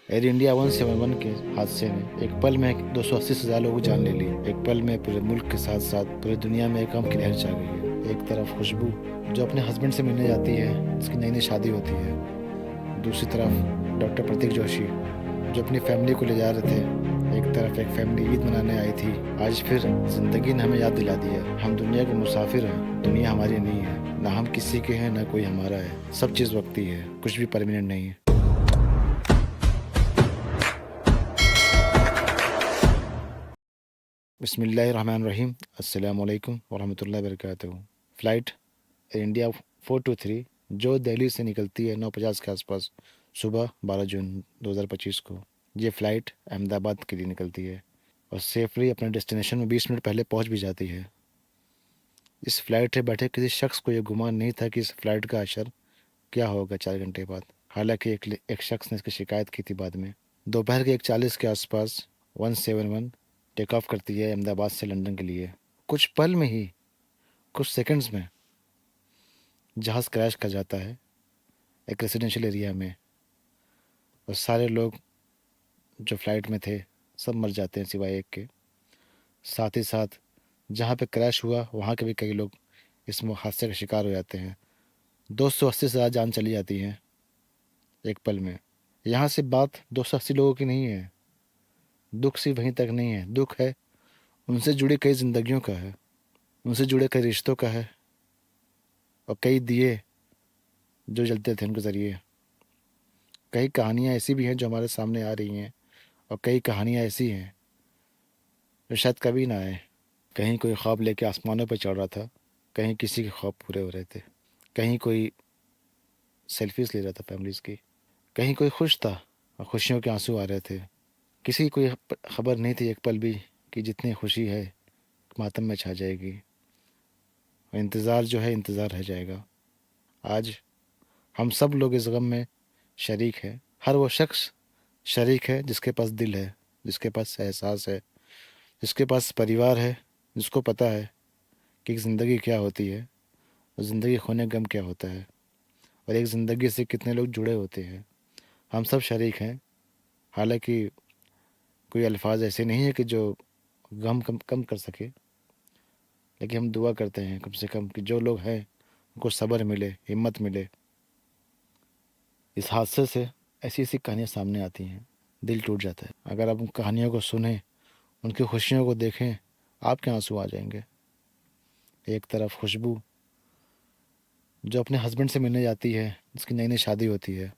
Air India 171 के हादसे ने एक पल में 280 से ज़्यादा लोगों की जान ले ली। एक पल में पूरे मुल्क के साथ साथ पूरी दुनिया में एक गम की लहर छा गई है। एक तरफ खुशबू जो अपने हस्बैंड से मिलने जाती है, जिसकी नई नई शादी होती है। दूसरी तरफ डॉक्टर प्रतीक जोशी जो अपनी फैमिली को ले जा रहे थे। एक तरफ एक फैमिली ईद मनाने आई थी। आज फिर जिंदगी ने हमें याद दिला दी है, हम दुनिया के मुसाफिर हैं, दुनिया हमारी नहीं है। ना हम किसी के हैं, ना कोई हमारा है। सब चीज़ वक्ती है, कुछ भी परमानेंट नहीं है। बिस्मिल्लाहिर्रहमानिर्रहीम। अस्सलाम वालेकुम वरहमतुल्लाहि वबरकातुहू। फ़्लाइट एयर इंडिया 423 जो दिल्ली से निकलती है 9:50 के आसपास सुबह 12 जून 2025 को। ये फ़्लाइट अहमदाबाद के लिए निकलती है और सेफली अपने डेस्टिनेशन में 20 मिनट पहले पहुंच भी जाती है। इस फ़्लाइट में बैठे किसी शख्स को यह गुमान नहीं था कि इस फ़्लाइट का असर क्या होगा 4 घंटे बाद। हालांकि एक शख्स ने इसकी शिकायत की थी बाद में। दोपहर के 1:40 के आसपास 171 टेक ऑफ करती है अहमदाबाद से लंदन के लिए। कुछ पल में ही, कुछ सेकंड्स में जहाज़ क्रैश कर जाता है एक रेजिडेंशियल एरिया में, और सारे लोग जो फ्लाइट में थे सब मर जाते हैं सिवाय एक के। साथ ही साथ जहाँ पे क्रैश हुआ वहाँ के भी कई लोग इस हादसे का शिकार हो जाते हैं। 280 से ज़्यादा जान चली जाती है एक पल में। यहाँ से बात 280 लोगों की नहीं है, दुख सिर्फ वहीं तक नहीं है, दुख है उनसे जुड़ी कई जिंदगियों का है, उनसे जुड़े कई रिश्तों का है, और कई दिए जो जलते थे उनके ज़रिए। कई कहानियाँ ऐसी भी हैं जो हमारे सामने आ रही हैं, और कई कहानियाँ ऐसी हैं जो शायद कभी ना आए। कहीं कोई ख्वाब लेके आसमानों पर चढ़ रहा था, कहीं किसी के ख्वाब पूरे हो रहे थे, कहीं कोई सेल्फीज ले रहा था फैमिलीज़ की, कहीं कोई खुश था और खुशियों के आंसू आ रहे थे। किसी की कोई खबर नहीं थी एक पल भी कि जितनी खुशी है मातम में छा जाएगी, और इंतज़ार जो है इंतज़ार रह जाएगा। आज हम सब लोग इस गम में शरीक हैं। हर वो शख्स शरीक है जिसके पास दिल है, जिसके पास एहसास है, जिसके पास परिवार है, जिसको पता है कि ज़िंदगी क्या होती है और ज़िंदगी खोने गम क्या होता है, और एक ज़िंदगी से कितने लोग जुड़े होते हैं। हम सब शरीक हैं। हालांकि कोई अल्फाज ऐसे नहीं है कि जो गम कम कर सके, लेकिन हम दुआ करते हैं कम से कम कि जो लोग हैं उनको सब्र मिले, हिम्मत मिले। इस हादसे से ऐसी ऐसी कहानियाँ सामने आती हैं, दिल टूट जाता है। अगर आप उन कहानियों को सुने, उनकी खुशियों को देखें, आपके आंसू आ जाएंगे। एक तरफ खुशबू जो अपने हस्बैंड से मिलने जाती है, जिसकी नई नई शादी होती है,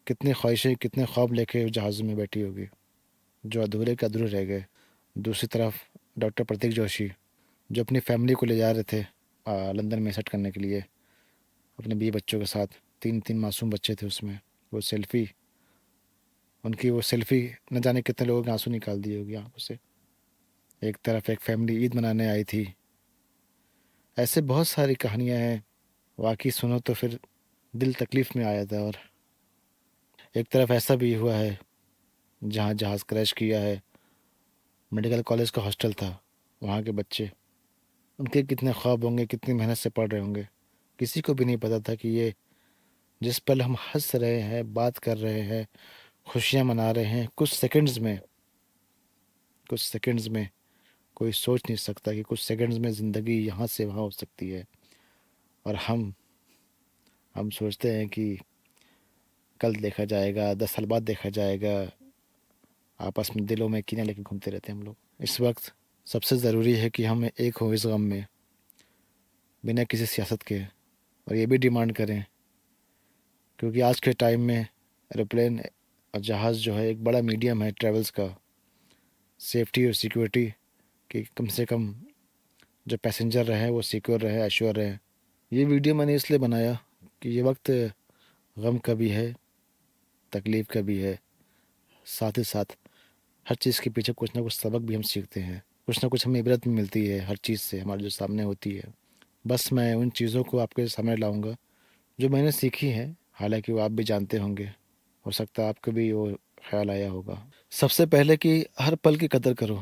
कितनी ख्वाहिशें, कितने ख्वाब लेके जहाज़ों में बैठी होगी जो अधूरे के अधूरे रह गए। दूसरी तरफ डॉक्टर प्रतीक जोशी जो अपनी फैमिली को ले जा रहे थे लंदन में सेट करने के लिए अपने 20 बच्चों के साथ। तीन तीन मासूम बच्चे थे उसमें। वो सेल्फ़ी, उनकी वो सेल्फ़ी न जाने कितने लोगों के आंसू निकाल दिए होगी आंखों से। एक तरफ एक फैमिली ईद मनाने आई थी। ऐसे बहुत सारी कहानियाँ हैं, वाकई सुनो तो फिर दिल तकलीफ़ में आ जाता है। और एक तरफ ऐसा भी हुआ है जहाँ जहाज़ क्रैश किया है, मेडिकल कॉलेज का हॉस्टल था, वहाँ के बच्चे, उनके कितने ख्वाब होंगे, कितनी मेहनत से पढ़ रहे होंगे। किसी को भी नहीं पता था कि ये जिस पल हम हंस रहे हैं, बात कर रहे हैं, खुशियाँ मना रहे हैं, कुछ सेकंड्स में कोई सोच नहीं सकता कि कुछ सेकंड्स में ज़िंदगी यहाँ से वहाँ हो सकती है। और हम सोचते हैं कि कल देखा जाएगा, 10 साल बाद देखा जाएगा। आपस में दिलों में कीने लेके घूमते रहते हैं हम लोग। इस वक्त सबसे ज़रूरी है कि हम एक हो इस गम में, बिना किसी सियासत के। और ये भी डिमांड करें, क्योंकि आज के टाइम में एरोप्लेन और जहाज़ जो है एक बड़ा मीडियम है ट्रेवल्स का, सेफ्टी और सिक्योरिटी कि कम से कम जो पैसेंजर रहे वो सिक्योर रहे, एश्योर रहे। ये वीडियो मैंने इसलिए बनाया कि ये वक्त गम का भी है, तकलीफ़ का भी है। साथ ही साथ हर चीज़ के पीछे कुछ ना कुछ सबक भी हम सीखते हैं, कुछ ना कुछ हमें इबरत भी मिलती है हर चीज़ से हमारे जो सामने होती है। बस मैं उन चीज़ों को आपके सामने लाऊंगा जो मैंने सीखी है। हालांकि वो आप भी जानते होंगे, हो सकता है आपको भी वो ख्याल आया होगा। सबसे पहले कि हर पल की कदर करो,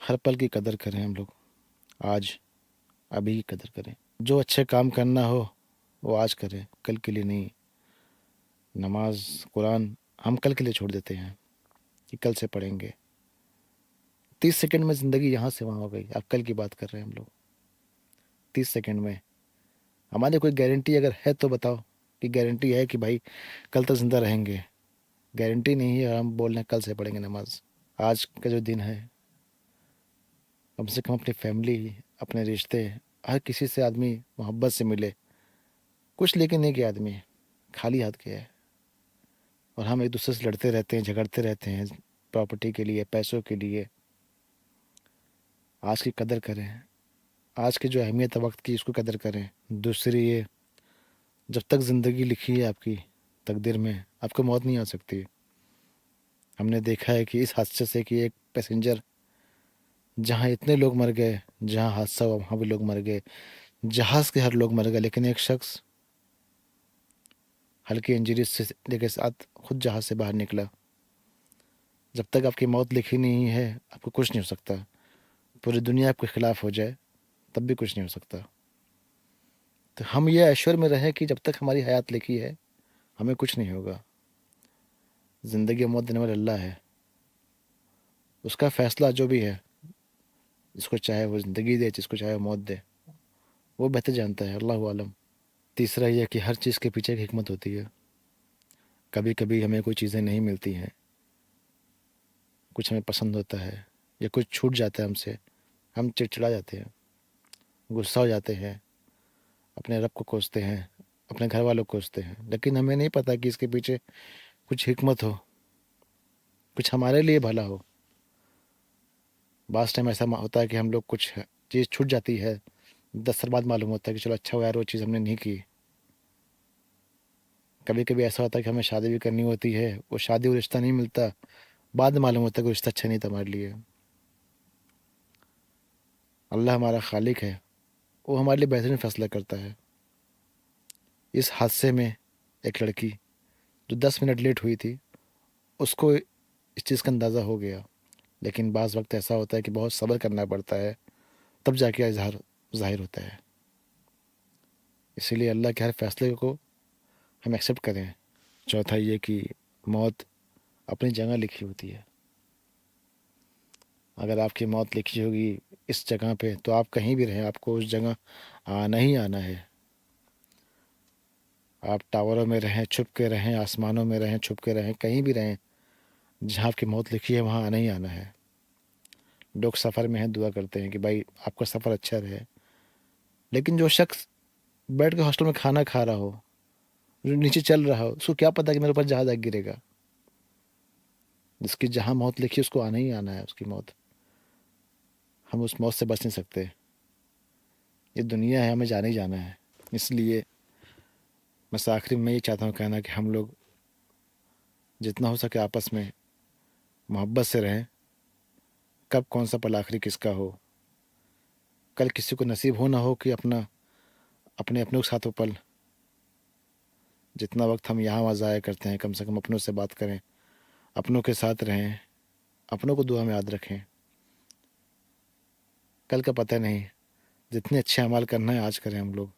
हर पल की कदर करें हम लोग। आज, अभी की कदर करें। जो अच्छे काम करना हो वो आज करें, कल के लिए नहीं। नमाज, कुरान हम कल के लिए छोड़ देते हैं कि कल से पढ़ेंगे। 30 सेकंड में ज़िंदगी यहाँ से वहाँ हो गई। अब कल की बात कर रहे हैं हम लोग। 30 सेकंड में हमारी कोई गारंटी अगर है तो बताओ कि गारंटी है कि भाई कल तक ज़िंदा रहेंगे? गारंटी नहीं है। हम बोल रहे हैं कल से पढ़ेंगे नमाज। आज का जो दिन है, कम से कम अपनी फैमिली, अपने रिश्ते, हर किसी से आदमी मोहब्बत से मिले। कुछ लेके नहीं गया आदमी, खाली हाथ गया है। और हम एक दूसरे से लड़ते रहते हैं, झगड़ते रहते हैं प्रॉपर्टी के लिए, पैसों के लिए। आज की कदर करें। आज की जो अहमियत है वक्त की, इसको कदर करें। दूसरी ये, जब तक ज़िंदगी लिखी है आपकी तकदीर में, आपको मौत नहीं आ सकती। हमने देखा है कि इस हादसे से कि एक पैसेंजर, जहाँ इतने लोग मर गए, जहाँ हादसा हुआ वहाँ भी लोग मर गए, जहाज़ के हर लोग मर गए, लेकिन एक शख्स हल्की इंजरी से लेके साथ खुद जहाज़ से बाहर निकला। जब तक आपकी मौत लिखी नहीं है, आपको कुछ नहीं हो सकता। पूरी दुनिया आपके खिलाफ हो जाए तब भी कुछ नहीं हो सकता। तो हम ये ऐश्वर्य में रहें कि जब तक हमारी हयात लिखी है हमें कुछ नहीं होगा। ज़िंदगी और मौत देने वाला अल्लाह है। उसका फैसला जो भी है, जिसको चाहे वो ज़िंदगी दे, जिसको चाहे वो मौत दे, वो बेहतर जानता है, अल्लाह आलम। तीसरा ये कि हर चीज़ के पीछे एक हिकमत होती है। कभी कभी हमें कोई चीज़ें नहीं मिलती हैं, कुछ हमें पसंद होता है या कुछ छूट जाता है हमसे, हम चिड़चिड़ा जाते हैं, गुस्सा हो जाते हैं, अपने रब को कोसते हैं, अपने घर वालों को कोसते हैं। लेकिन हमें नहीं पता कि इसके पीछे कुछ हिकमत हो, कुछ हमारे लिए भला हो। बास टाइम ऐसा होता है कि हम लोग कुछ चीज़ छूट जाती है, 10 साल बाद मालूम होता है कि चलो अच्छा हुआ यार वो चीज़ हमने नहीं की। कभी कभी ऐसा होता है कि हमें शादी भी करनी होती है, वो शादी वो रिश्ता नहीं मिलता, बाद में मालूम होता है कि वो रिश्ता अच्छा नहीं था हमारे लिए। अल्लाह हमारा खालिक है, वो हमारे लिए बेहतरीन फैसला करता है। इस हादसे में एक लड़की जो 10 मिनट लेट हुई थी, उसको इस चीज़ का अंदाज़ा हो गया। लेकिन बाज़ वक्त ऐसा होता है कि बहुत सब्र करना पड़ता है, तब जाके इजहार ज़ाहिर होता है। इसीलिए अल्लाह के हर फैसले को हम एक्सेप्ट करें। चौथा ये कि मौत अपनी जगह लिखी होती है। अगर आपकी मौत लिखी होगी इस जगह पे, तो आप कहीं भी रहें, आपको उस जगह आना ही आना है। आप टावरों में रहें, छुप के रहें, आसमानों में रहें, छुप के रहें, कहीं भी रहें, जहाँ आपकी मौत लिखी है वहाँ आना ही आना है। लोग सफ़र में हैं, दुआ करते हैं कि भाई आपका सफ़र अच्छा रहे। लेकिन जो शख्स बैठ के हॉस्टल में खाना खा रहा हो, जो नीचे चल रहा हो, उसको क्या पता कि मेरे ऊपर जहाज आ गिरेगा? जिसकी जहाँ मौत लिखी है उसको आना ही आना है, उसकी मौत। हम उस मौत से बच नहीं सकते। ये दुनिया है, हमें जाना ही जाना है। इसलिए बस आखिरी में ये चाहता हूँ कहना कि हम लोग जितना हो सके आपस में मोहब्बत से रहें। कब कौन सा पल आखिरी किसका हो, कल किसी को नसीब हो ना हो कि अपने अपनों के साथ वो पल। जितना वक्त हम यहाँ वहाँ ज़ाया करते हैं, कम से कम अपनों से बात करें, अपनों के साथ रहें, अपनों को दुआ में याद रखें। कल का पता नहीं। जितने अच्छे अमाल करना है आज करें हम लोग।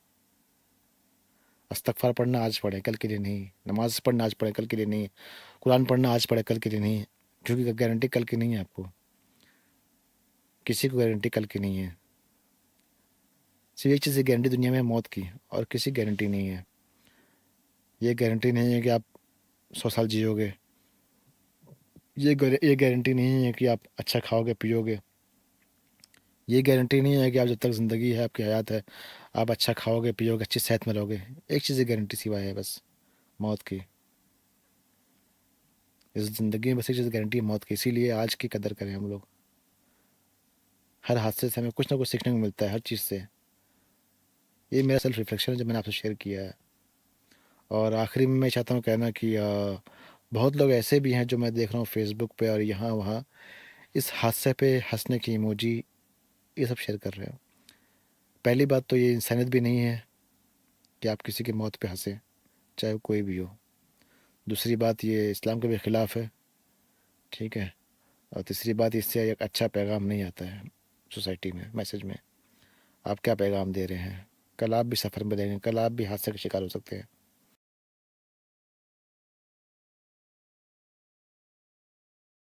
इस्तग़फ़ार पढ़ना आज पढ़ें, कल के लिए नहीं। नमाज़ पढ़ना आज पढ़ें, कल के लिए नहीं। कुरान पढ़ना आज पढ़ें, कल के लिए नहीं। क्योंकि गारंटी कल की नहीं है आपको। किसी को गारंटी कल की नहीं है। सिर्फ एक चीज़ की गारंटी दुनिया में है, मौत की, और किसी गारंटी नहीं है। ये गारंटी नहीं है कि आप 100 साल जियोगे। ये गारंटी नहीं है कि आप अच्छा खाओगे पियोगे। ये गारंटी नहीं है कि आप जब तक ज़िंदगी है, आपकी हयात है, आप अच्छा खाओगे पियोगे, अच्छी सेहत में रहोगे। एक चीज़ की गारंटी सिवाय है बस, मौत की। इस ज़िंदगी में बस एक चीज़ गारंटी है, मौत की। इसीलिए आज की कदर करें हम लोग। हर हादसे से हमें कुछ ना कुछ सीखने को मिलता है, हर चीज़ से। ये मेरा सेल्फ रिफ्लेक्शन है जो मैंने आपसे शेयर किया है। और आखिरी में मैं चाहता हूँ कहना कि बहुत लोग ऐसे भी हैं जो मैं देख रहा हूँ फेसबुक पे और यहाँ वहाँ, इस हादसे पे हंसने की इमोजी ये सब शेयर कर रहे हैं। पहली बात तो ये इंसानियत भी नहीं है कि आप किसी की मौत पे हंसें, चाहे वो कोई भी हो। दूसरी बात ये इस्लाम के भी ख़िलाफ़ है, ठीक है। और तीसरी बात, इससे एक अच्छा पैगाम नहीं आता है सोसाइटी में, मैसेज में। आप क्या पैगाम दे रहे हैं? कल आप भी सफ़र में रहेंगे, कल आप भी हादसे का शिकार हो सकते हैं।